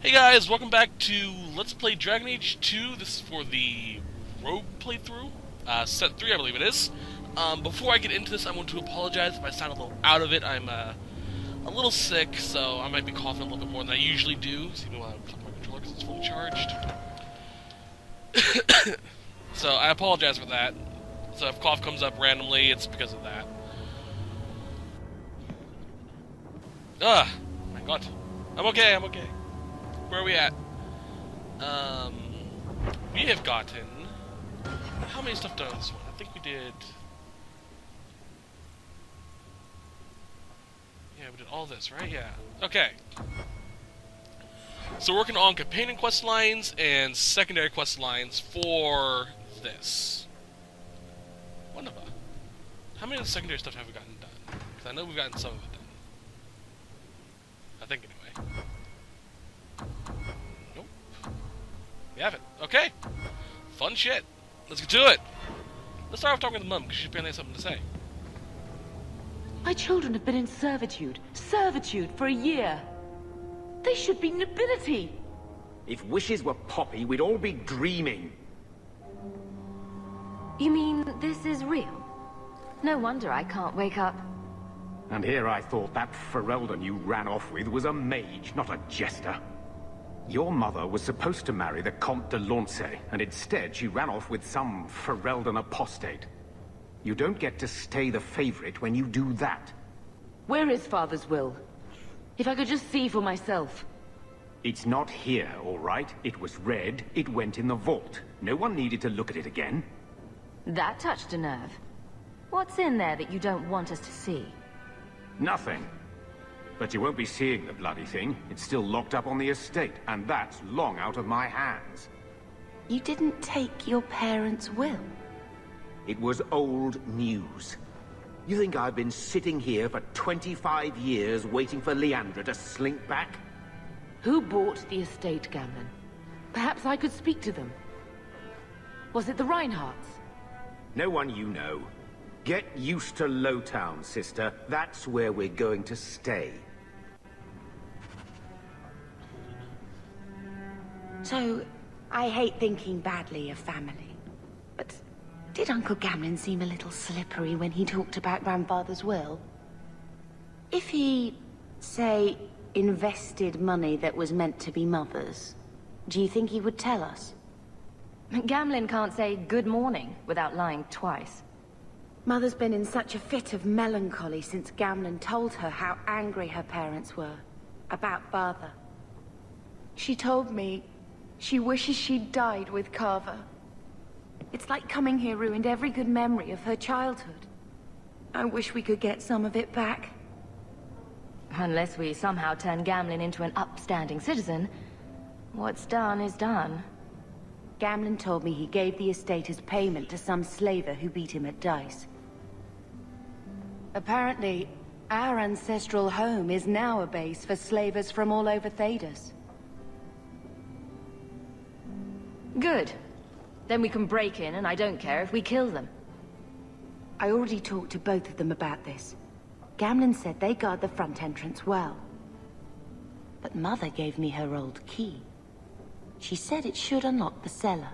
Hey guys, welcome back to Let's Play Dragon Age 2. This is for the Rogue playthrough, set 3 I believe it is. Before I get into this, I want to apologize if I sound a little out of it. I'm a little sick, so I might be coughing a little bit more than I usually do. So even while I'm talking my controller because it's fully charged. So I apologize for that. So if cough comes up randomly, it's because of that. My god. I'm okay, I'm okay. Where are we at? We have gotten... How many stuff done on this one? I think we did... Yeah, we did all this, right? Yeah. Okay. So working on companion quest lines and secondary quest lines for this. One of them. How many of the secondary stuff have we gotten done? Because I know we've gotten some of it done. I think anyway. Nope. We have it. Okay. Fun shit. Let's get to it. Let's start off talking with the mum, because she apparently has something to say. My children have been in servitude for a year. They should be nobility. If wishes were poppy, we'd all be dreaming. You mean this is real? No wonder I can't wake up. And here I thought that Ferelden you ran off with was a mage, not a jester. Your mother was supposed to marry the Comte de Launcey, and instead she ran off with some Ferelden apostate. You don't get to stay the favorite when you do that. Where is Father's will? If I could just see for myself. It's not here, all right? It was read, it went in the vault. No one needed to look at it again. That touched a nerve. What's in there that you don't want us to see? Nothing. But you won't be seeing the bloody thing. It's still locked up on the estate, and that's long out of my hands. You didn't take your parents' will? It was old news. You think I've been sitting here for 25 years waiting for Leandra to slink back? Who bought the estate, Gamlen? Perhaps I could speak to them. Was it the Reinhardts? No one you know. Get used to Lowtown, sister. That's where we're going to stay. So, I hate thinking badly of family, but did Uncle Gamlen seem a little slippery when he talked about Grandfather's will? If he, say, invested money that was meant to be Mother's, do you think he would tell us? Gamlen can't say good morning without lying twice. Mother's been in such a fit of melancholy since Gamlen told her how angry her parents were about Father. She told me she wishes she'd died with Carver. It's like coming here ruined every good memory of her childhood. I wish we could get some of it back. Unless we somehow turn Gamlen into an upstanding citizen, what's done is done. Gamlen told me he gave the estate as payment to some slaver who beat him at dice. Apparently, our ancestral home is now a base for slavers from all over Thedas. Good. Then we can break in, and I don't care if we kill them. I already talked to both of them about this. Gamlen said they guard the front entrance well. But Mother gave me her old key. She said it should unlock the cellar.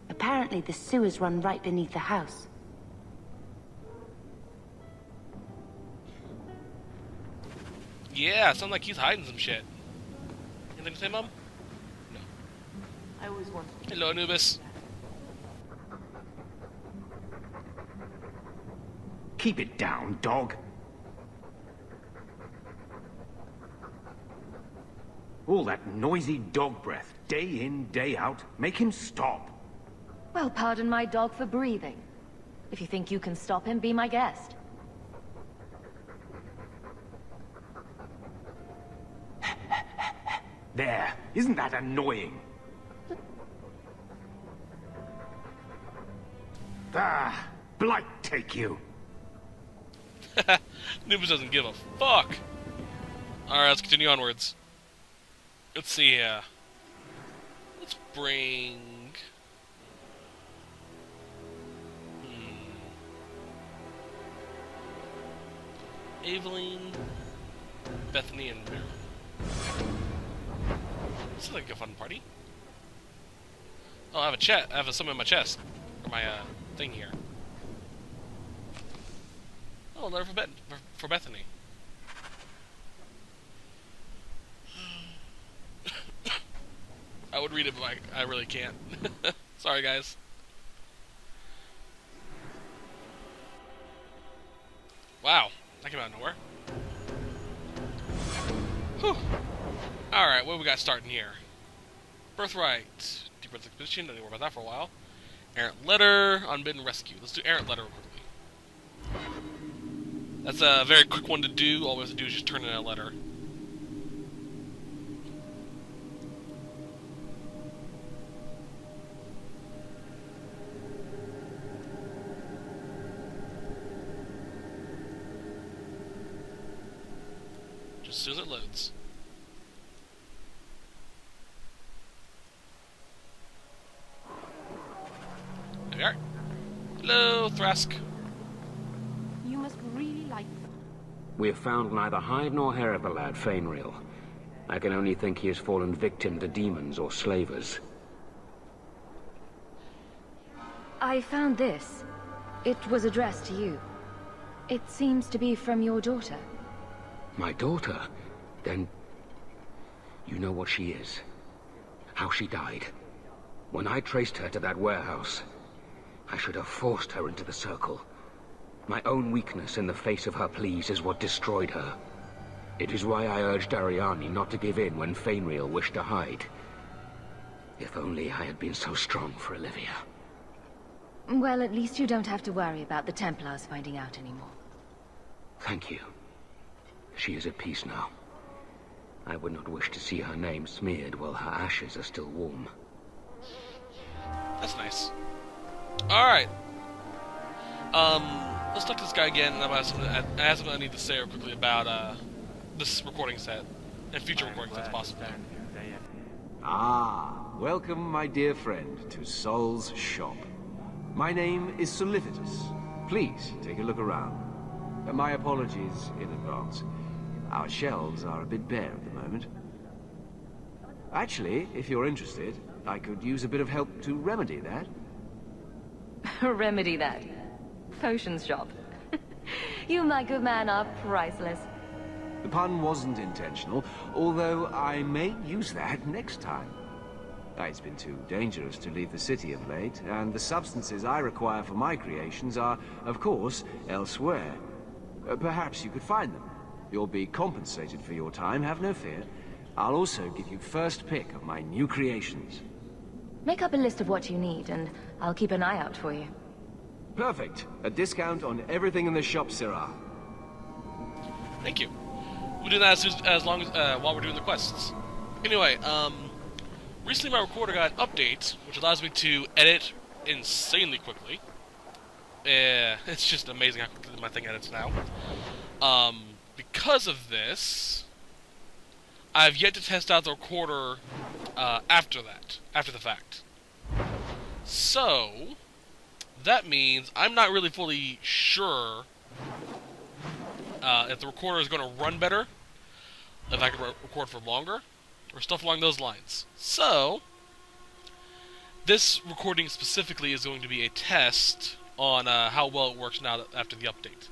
Apparently the sewers run right beneath the house. Yeah, sounds like he's hiding some shit. Anything to say, Mom? No. I always wanted to. Hello, Anubis. Keep it down, dog. All that noisy dog breath, day in, day out. Make him stop. Well, pardon my dog for breathing. If you think you can stop him, be my guest. There. Isn't that annoying? Ah, blight take you. Anubis doesn't give a fuck. Alright, let's continue onwards. Let's see here. Let's bring... Aveline, Bethany, and Meryl. This is like a fun party. Oh, I have a chat. I have something in my chest. Or my, thing here. Oh, a letter for Bethany. I would read it, but I really can't. Sorry, guys. Wow, that came out of nowhere. Whew. Alright, what do we got starting here? Birthright. Deep Earth Expedition, don't need to worry about that for a while. Errant Letter, Unbidden Rescue. Let's do Errant Letter quickly. That's a very quick one to do. All we have to do is just turn in a letter. Just as soon as it loads. There we are. Hello, Thrask. You must really like them. We have found neither hide nor hair of the lad, Fainreal. I can only think he has fallen victim to demons or slavers. I found this. It was addressed to you. It seems to be from your daughter. My daughter? Then... you know what she is. How she died. When I traced her to that warehouse, I should have forced her into the circle. My own weakness in the face of her pleas is what destroyed her. It is why I urged Ariane not to give in when Fainreal wished to hide. If only I had been so strong for Olivia. Well, at least you don't have to worry about the Templars finding out anymore. Thank you. She is at peace now. I would not wish to see her name smeared while her ashes are still warm. That's nice. Alright. Let's talk to this guy again, and I have something I need to say real quickly about, this recording set. And future recording sets, possibly. Ah, welcome, my dear friend, to Sol's shop. My name is Solicitus. Please, take a look around. My apologies in advance. Our shelves are a bit bare at the moment. Actually, if you're interested, I could use a bit of help to remedy that. Remedy that. Potions shop. You, my good man, are priceless. The pun wasn't intentional, although I may use that next time. It's been too dangerous to leave the city of late, and the substances I require for my creations are, of course, elsewhere. Perhaps you could find them. You'll be compensated for your time, have no fear. I'll also give you first pick of my new creations. Make up a list of what you need, and I'll keep an eye out for you. Perfect. A discount on everything in the shop, Sirrah. Thank you. We'll do that as long as while we're doing the quests. Anyway, recently my recorder got an update, which allows me to edit insanely quickly. It's just amazing how quickly my thing edits now. Because of this, I've yet to test out the recorder after the fact. So, that means I'm not really fully sure if the recorder is going to run better, if I can record for longer, or stuff along those lines. So, this recording specifically is going to be a test on how well it works now after the update.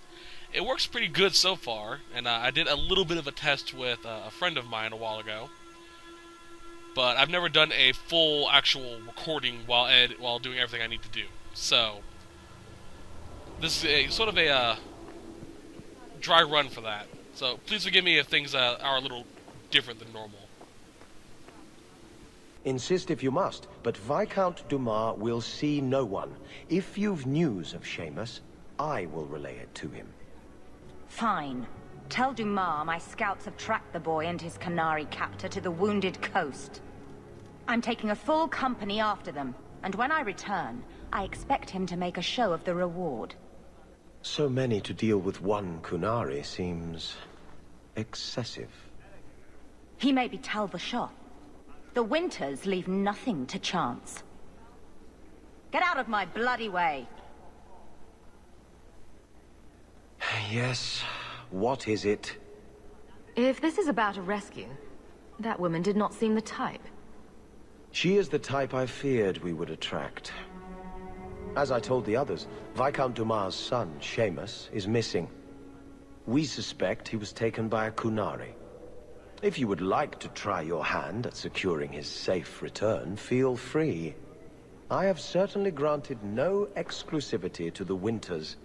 It works pretty good so far, and I did a little bit of a test with a friend of mine a while ago, but I've never done a full actual recording while doing everything I need to do. So, this is sort of a dry run for that. So, please forgive me if things are a little different than normal. Insist if you must, but Viscount Dumas will see no one. If you've news of Seamus, I will relay it to him. Fine. Tell Dumas my scouts have tracked the boy and his Canary captor to the Wounded Coast. I'm taking a full company after them, and when I return, I expect him to make a show of the reward. So many to deal with one Kunari seems... excessive. He made me tell the shop. The Winters leave nothing to chance. Get out of my bloody way! Yes, what is it? If this is about a rescue, that woman did not seem the type. She is the type I feared we would attract. As I told the others, Viscount Dumas' son, Seamus, is missing. We suspect he was taken by a Kunari. If you would like to try your hand at securing his safe return, feel free. I have certainly granted no exclusivity to the Winters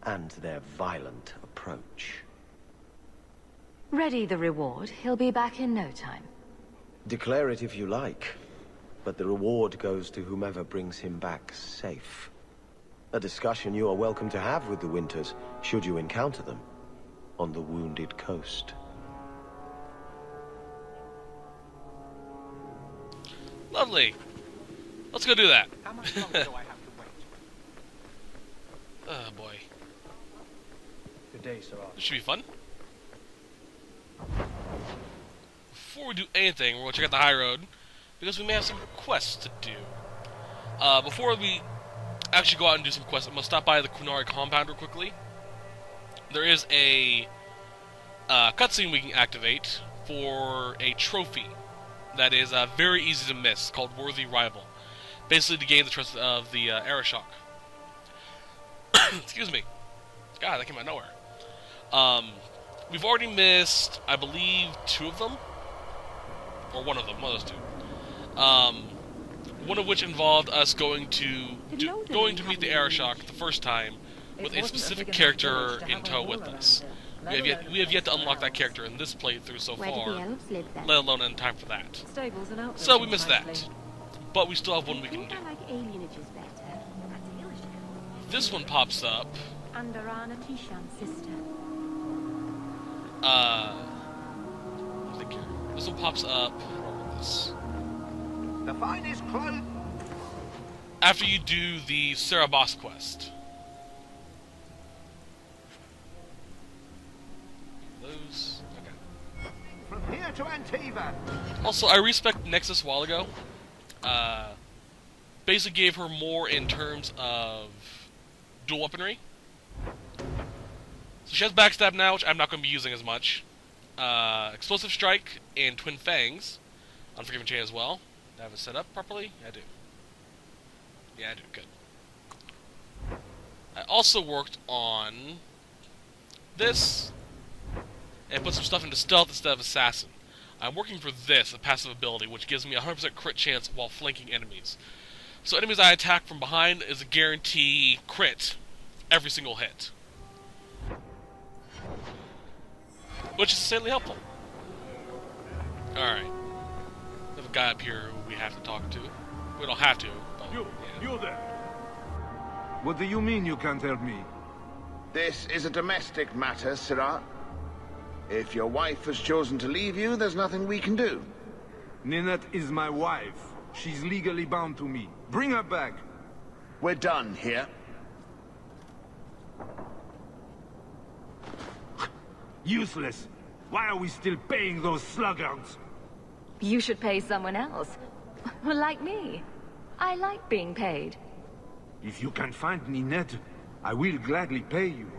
and their violent approach. Ready the reward. He'll be back in no time. Declare it if you like, but the reward goes to whomever brings him back safe. A discussion you are welcome to have with the Winters, should you encounter them, on the Wounded Coast. Lovely. Let's go do that. How much longer do I have to wait? Oh boy. Good day, Sir Arthur. This should be fun. Before we do anything, we're going to check out the high road, because we may have some quests to do. Before we actually go out and do some quests, I'm going to stop by the Kunari compound real quickly. There is a cutscene we can activate for a trophy that is very easy to miss, called Worthy Rival. Basically to gain the trust of the Arishok. Excuse me. God, that came out of nowhere. We've already missed, I believe, 2 of them. Or one of them, one of those 2. One of which involved us going to meet the Arishok the first time with a specific character in tow with us. We have yet to unlock that character in this playthrough so far, let alone in time for that. So we missed that. But we still have one we can do. This one pops up. This one pops up. The finest clothes. After you do the Sarah Boss quest. Those. Okay. From here to Antiva. Also, I respect Nexus a while ago. Basically gave her more in terms of dual weaponry. So she has backstab now, which I'm not going to be using as much. Explosive Strike and Twin Fangs. Unforgiven Chain as well. Do I have it set up properly? Yeah, I do. Yeah, I do. Good. I also worked on this and put some stuff into Stealth instead of Assassin. I'm working for this, a passive ability, which gives me a 100% crit chance while flanking enemies. So enemies I attack from behind is a guarantee crit every single hit. Which is insanely helpful. Alright. There's a guy up here who we have to talk to. We don't have to, but You there. What do you mean you can't help me? This is a domestic matter, Sirrah. If your wife has chosen to leave you, there's nothing we can do. Ninette is my wife. She's legally bound to me. Bring her back. We're done here. Useless. Why are we still paying those sluggards? You should pay someone else. Like me. I like being paid. If you can find Ninette, I will gladly pay you.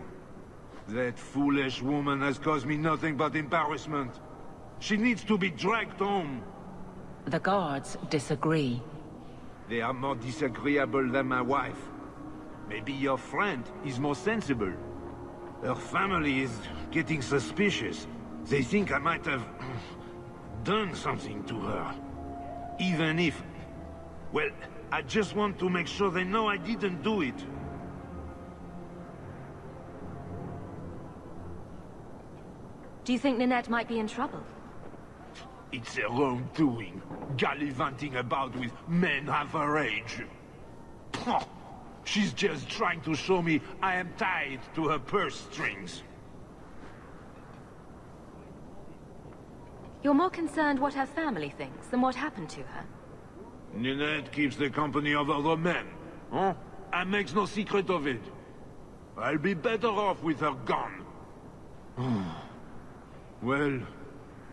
That foolish woman has caused me nothing but embarrassment. She needs to be dragged home. The guards disagree. They are more disagreeable than my wife. Maybe your friend is more sensible. Her family is getting suspicious. They think I might have done something to her. Even if... Well, I just want to make sure they know I didn't do it. Do you think Ninette might be in trouble? It's her own doing, gallivanting about with men half her age. Pah! She's just trying to show me I am tied to her purse strings. You're more concerned what her family thinks than what happened to her? Ninette keeps the company of other men, huh? And makes no secret of it. I'll be better off with her gone. Well,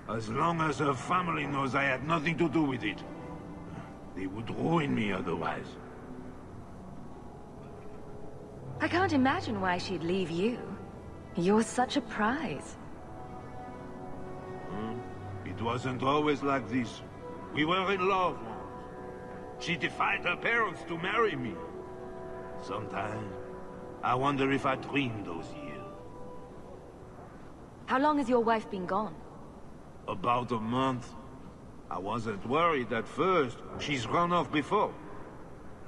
as long as her family knows I had nothing to do with it, they would ruin me otherwise. I can't imagine why she'd leave you. You're such a prize. It wasn't always like this. We were in love. She defied her parents to marry me. Sometimes, I wonder if I dreamed those years. How long has your wife been gone? About a month. I wasn't worried at first. She's run off before.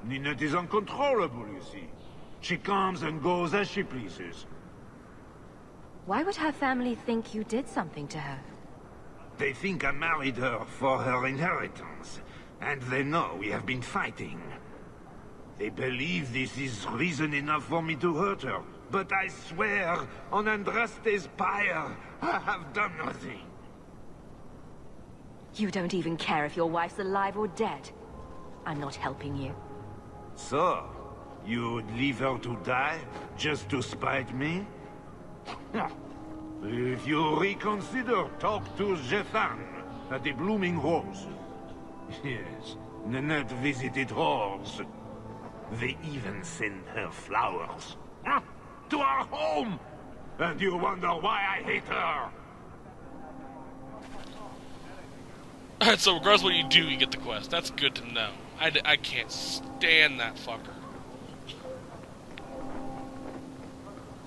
Ninette is uncontrollable, you see. She comes and goes as she pleases. Why would her family think you did something to her? They think I married her for her inheritance. And they know we have been fighting. They believe this is reason enough for me to hurt her. But I swear, on Andraste's pyre, I have done nothing. You don't even care if your wife's alive or dead. I'm not helping you. So, you'd leave her to die, just to spite me? If you reconsider, talk to Jethan at the Blooming Rose. Yes, Ninette visited Rose. They even send her flowers. To our home! And you wonder why I hate her! Alright, so regardless of what you do, you get the quest. That's good to know. I can't stand that fucker.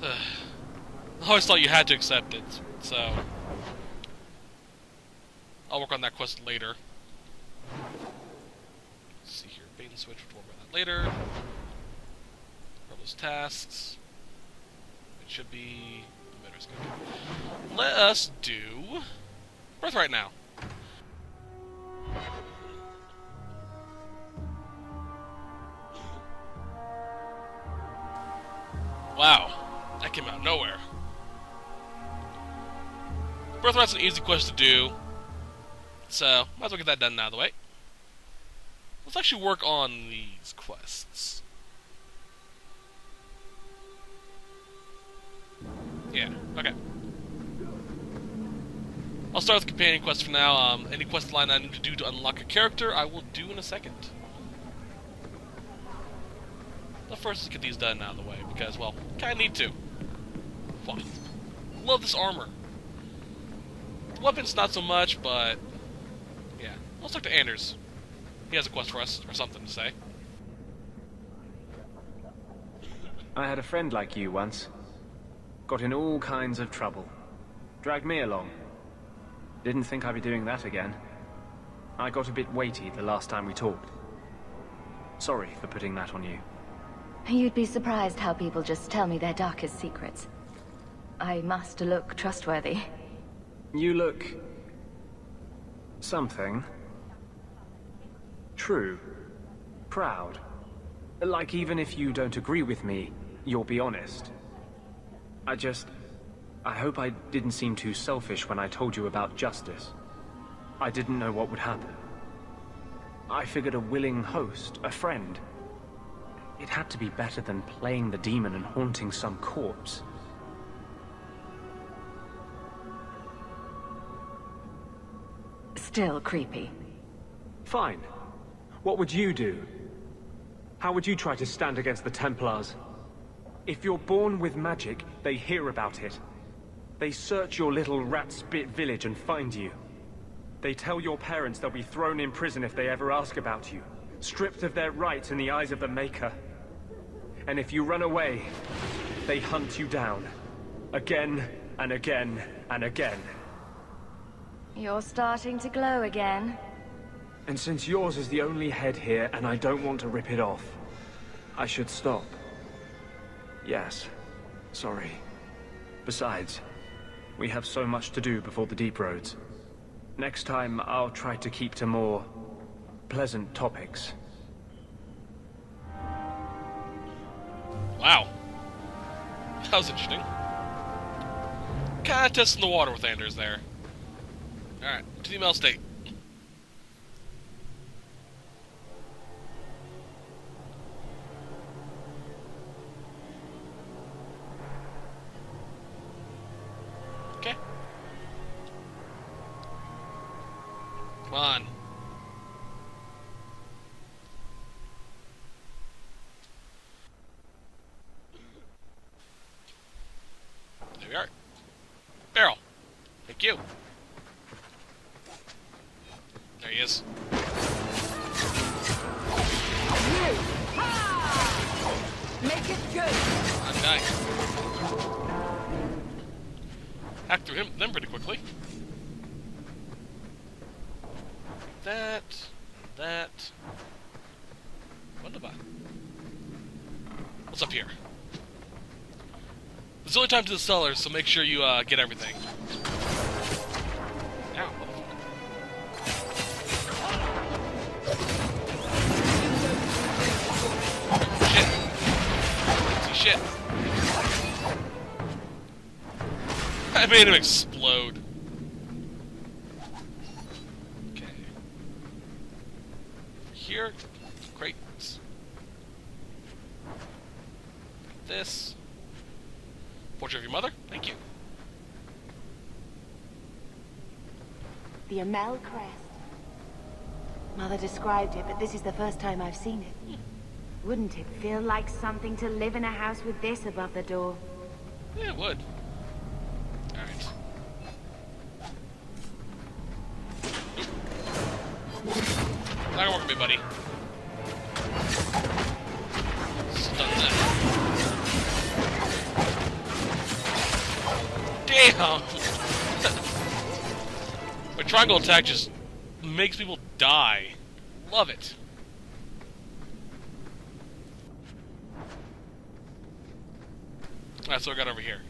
I always thought you had to accept it, so... I'll work on that quest later. Let's see here, bait and switch, we'll work on that later. All those tasks. It should be... Let us do... Birthright now. Wow, that came out of nowhere. Birthright's an easy quest to do, so might as well get that done now, the way. Let's actually work on these quests. Yeah, okay. I'll start with the companion quest for now. Any quest line I need to do to unlock a character, I will do in a second. But first, let's get these done out of the way, because, well, kinda need to. Fuck. Love this armor. The weapons, not so much, but... yeah. Let's talk to Anders. He has a quest for us, or something to say. I had a friend like you once. Got in all kinds of trouble. Dragged me along. Didn't think I'd be doing that again. I got a bit weighty the last time we talked. Sorry for putting that on you. You'd be surprised how people just tell me their darkest secrets. I must look trustworthy. You look... something. True. Proud. Like even if you don't agree with me, you'll be honest. I hope I didn't seem too selfish when I told you about justice. I didn't know what would happen. I figured a willing host, a friend. It had to be better than playing the demon and haunting some corpse. Still creepy. Fine. What would you do? How would you try to stand against the Templars? If you're born with magic, they hear about it. They search your little rat-spit village and find you. They tell your parents they'll be thrown in prison if they ever ask about you, stripped of their rights in the eyes of the Maker. And if you run away, they hunt you down. Again, and again, and again. You're starting to glow again. And since yours is the only head here, and I don't want to rip it off, I should stop. Yes. Sorry. Besides, we have so much to do before the Deep Roads. Next time, I'll try to keep to more... pleasant topics. Wow. That was interesting. Kinda testing the water with Anders there. Alright, to the Mel State. Okay. Come on. There we are. Barrel. Thank you. There he is. I'm dying. Hack through them pretty quickly. That. What about? What's up here? There's only time to the cellar, so make sure you get everything. Ow. Shit. I made him explode. Okay. Here, crates. This. Portrait of your mother? Thank you. The Amel crest. Mother described it, but this is the first time I've seen it. Wouldn't it feel like something to live in a house with this above the door? Yeah, it would. Alright. Not gonna work with me, buddy. Stun that. Damn! My triangle attack just makes people die. Love it. Alright, so I got over here.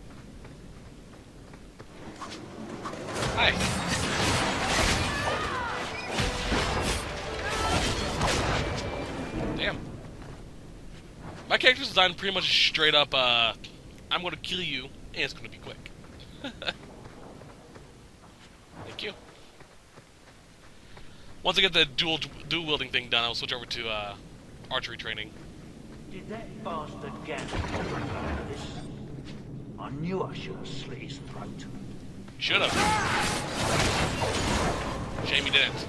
Hi. Damn. My character's designed pretty much straight up, I'm gonna kill you, and it's gonna be quick. Thank you. Once I get the dual wielding thing done, I'll switch over to, archery training. Did that bastard get this? I knew I should have slit his throat. Should have. Shame you didn't.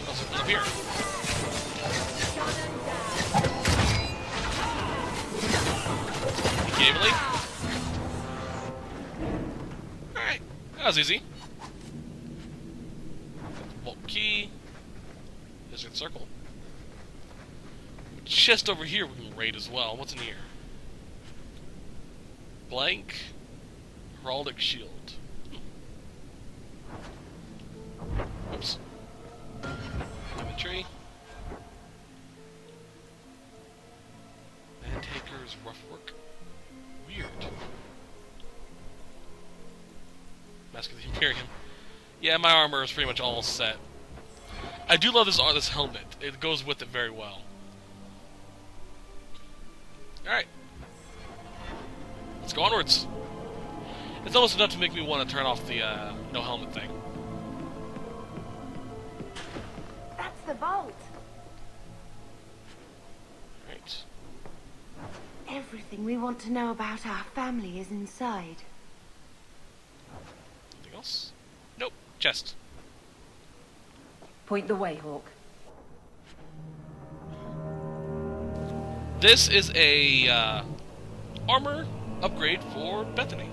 Also, up here. Gably. Alright. That was easy. Vault key. There's a circle. Chest over here we can raid as well. What's in here? Blank. Heraldic shield. Oops. Inventory. Mantaker's rough work. Weird. Mask of the Imperium. Yeah, my armor is pretty much all set. I do love this helmet. It goes with it very well. Alright. Let's go onwards. It's almost enough to make me want to turn off the no helmet thing. That's the vault. Right. Everything we want to know about our family is inside. Anything else? Nope. Chest. Point the way, Hawk. This is a armor upgrade for Bethany.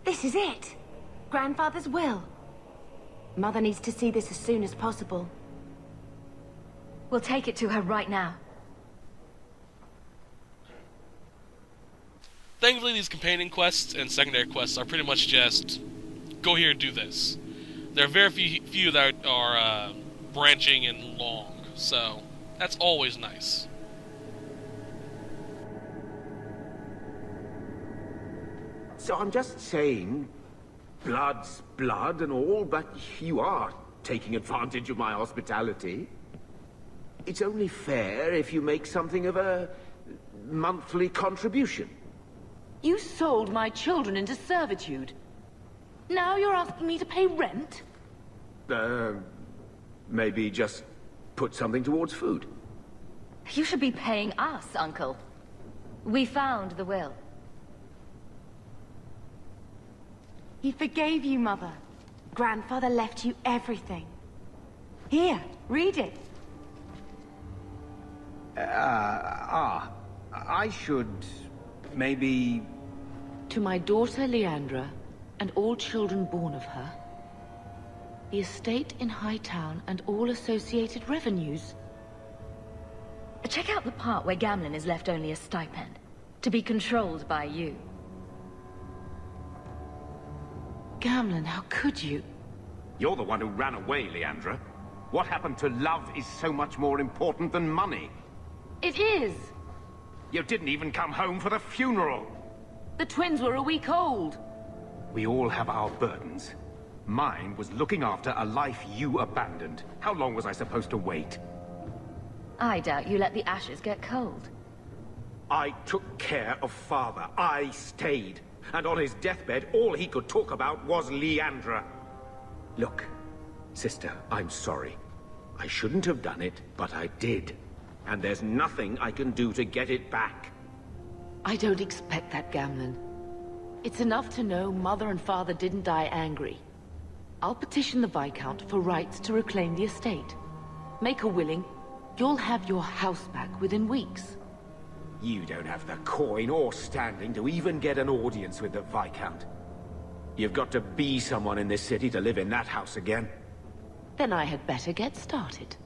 This is it. Grandfather's will. Mother needs to see this as soon as possible. We'll take it to her right now. Thankfully, these companion quests and secondary quests are pretty much just go here and do this. There are very few that are branching and long. So, that's always nice. So I'm just saying, blood's blood and all, but you are taking advantage of my hospitality. It's only fair if you make something of a monthly contribution. You sold my children into servitude. Now you're asking me to pay rent? Maybe just put something towards food. You should be paying us, Uncle. We found the will. He forgave you, Mother. Grandfather left you everything. Here, read it. I should... maybe... To my daughter Leandra, and all children born of her, The estate in Hightown and all associated revenues. Check out the part where Gamlen is left only a stipend, to be controlled by you. Gamlen, how could you? You're the one who ran away, Leandra. What happened to love is so much more important than money. It is! You didn't even come home for the funeral. The twins were a week old. We all have our burdens. Mine was looking after a life you abandoned. How long was I supposed to wait? I doubt you let the ashes get cold. I took care of Father. I stayed. And on his deathbed, all he could talk about was Leandra. Look, sister, I'm sorry. I shouldn't have done it, but I did. And there's nothing I can do to get it back. I don't expect that, Gamlen. It's enough to know Mother and Father didn't die angry. I'll petition the Viscount for rights to reclaim the estate. Make her willing, you'll have your house back within weeks. You don't have the coin or standing to even get an audience with the Viscount. You've got to be someone in this city to live in that house again. Then I had better get started.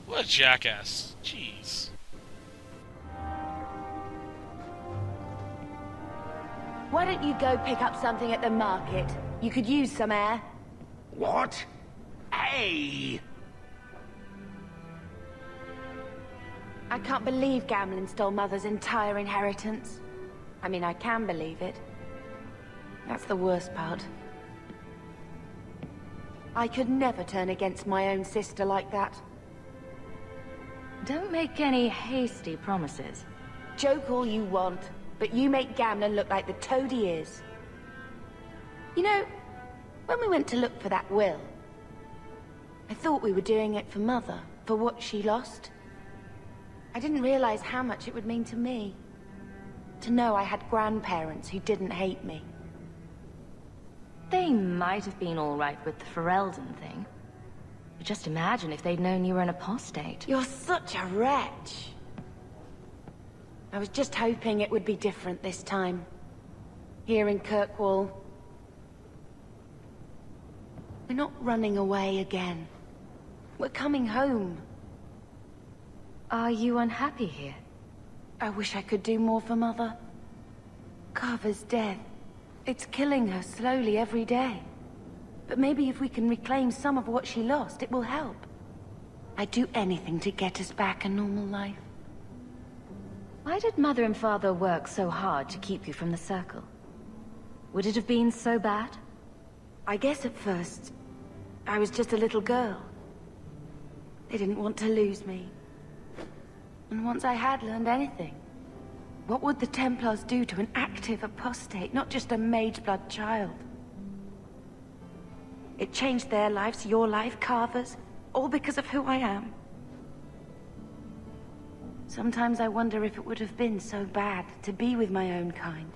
What a jackass. Jeez. Why don't you go pick up something at the market? You could use some air. What? Hey! I can't believe Gamlen stole Mother's entire inheritance. I mean, I can believe it. That's the worst part. I could never turn against my own sister like that. Don't make any hasty promises. Joke all you want, but you make Gamlen look like the toad he is. You know, when we went to look for that will, I thought we were doing it for Mother, for what she lost. I didn't realize how much it would mean to me. To know I had grandparents who didn't hate me. They might have been all right with the Ferelden thing. But just imagine if they'd known you were an apostate. You're such a wretch. I was just hoping it would be different this time. Here in Kirkwall. We're not running away again. We're coming home. Are you unhappy here? I wish I could do more for Mother. Carver's death. It's killing her slowly every day. But maybe if we can reclaim some of what she lost, it will help. I'd do anything to get us back a normal life. Why did Mother and Father work so hard to keep you from the Circle? Would it have been so bad? I guess at first, I was just a little girl. They didn't want to lose me. And once I had learned anything, what would the Templars do to an active apostate, not just a mageblood child? It changed their lives, your life, Carver's, all because of who I am. Sometimes I wonder if it would have been so bad to be with my own kind,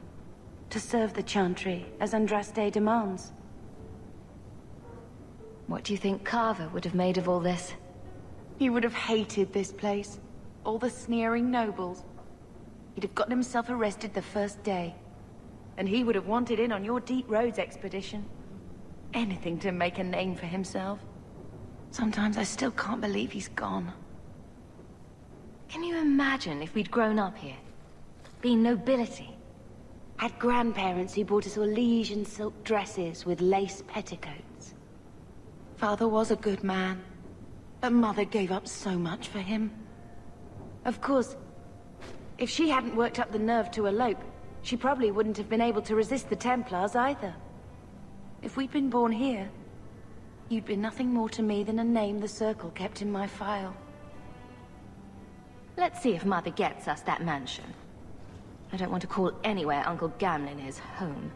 to serve the Chantry as Andraste demands. What do you think Carver would have made of all this? He would have hated this place. All the sneering nobles. He'd have gotten himself arrested the first day. And he would have wanted in on your Deep Roads expedition. Anything to make a name for himself. Sometimes I still can't believe he's gone. Can you imagine if we'd grown up here? Been nobility? Had grandparents who bought us all liege and silk dresses with lace petticoats. Father was a good man. But Mother gave up so much for him. Of course, if she hadn't worked up the nerve to elope, she probably wouldn't have been able to resist the Templars either. If we'd been born here, you'd been nothing more to me than a name the Circle kept in my file. Let's see if Mother gets us that mansion. I don't want to call anywhere Uncle Gamlen is home.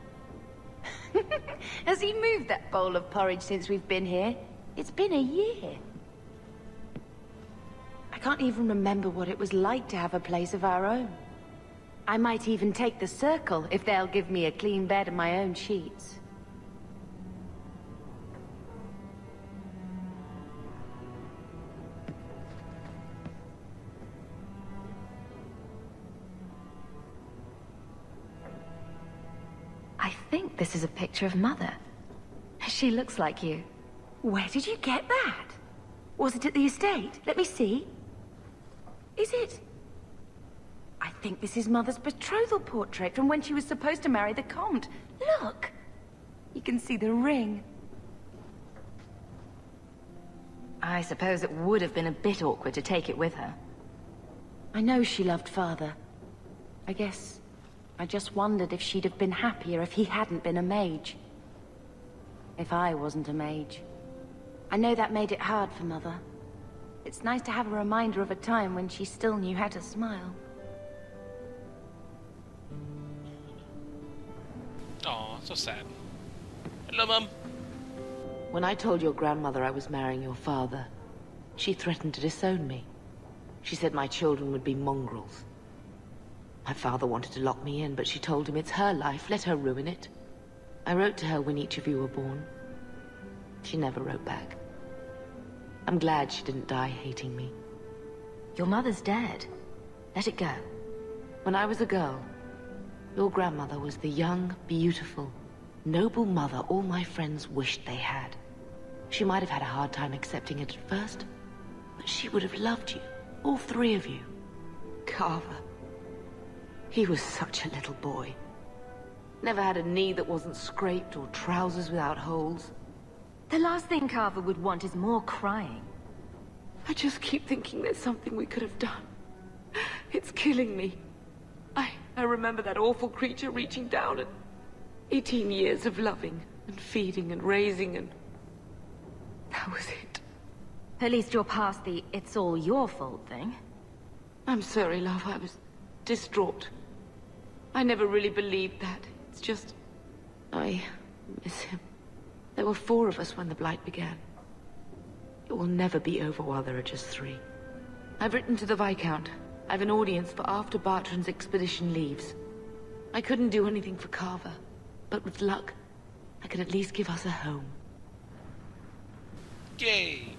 Has he moved that bowl of porridge since we've been here? It's been a year. I can't even remember what it was like to have a place of our own. I might even take the Circle if they'll give me a clean bed and my own sheets. I think this is a picture of Mother. She looks like you. Where did you get that? Was it at the estate? Let me see. Is it? I think this is Mother's betrothal portrait from when she was supposed to marry the Comte. Look! You can see the ring. I suppose it would have been a bit awkward to take it with her. I know she loved Father. I guess I just wondered if she'd have been happier if he hadn't been a mage. If I wasn't a mage. I know that made it hard for Mother. It's nice to have a reminder of a time when she still knew how to smile. Aw, so sad. Hello, Mum. When I told your grandmother I was marrying your father, she threatened to disown me. She said my children would be mongrels. My father wanted to lock me in, but she told him it's her life, let her ruin it. I wrote to her when each of you were born. She never wrote back. I'm glad she didn't die hating me. Your mother's dead. Let it go. When I was a girl, your grandmother was the young, beautiful, noble mother all my friends wished they had. She might have had a hard time accepting it at first, but she would have loved you, all three of you. Carver. He was such a little boy. Never had a knee that wasn't scraped or trousers without holes. The last thing Carver would want is more crying. I just keep thinking there's something we could have done. It's killing me. I remember that awful creature reaching down and 18 years of loving and feeding and raising and... that was it. At least you're past the it's all your fault thing. I'm sorry, love. I was distraught. I never really believed that. It's just... I miss him. There were 4 of us when the Blight began. It will never be over while there are just 3. I've written to the Viscount. I've an audience for after Bartrand's expedition leaves. I couldn't do anything for Carver, but with luck, I could at least give us a home. Yay!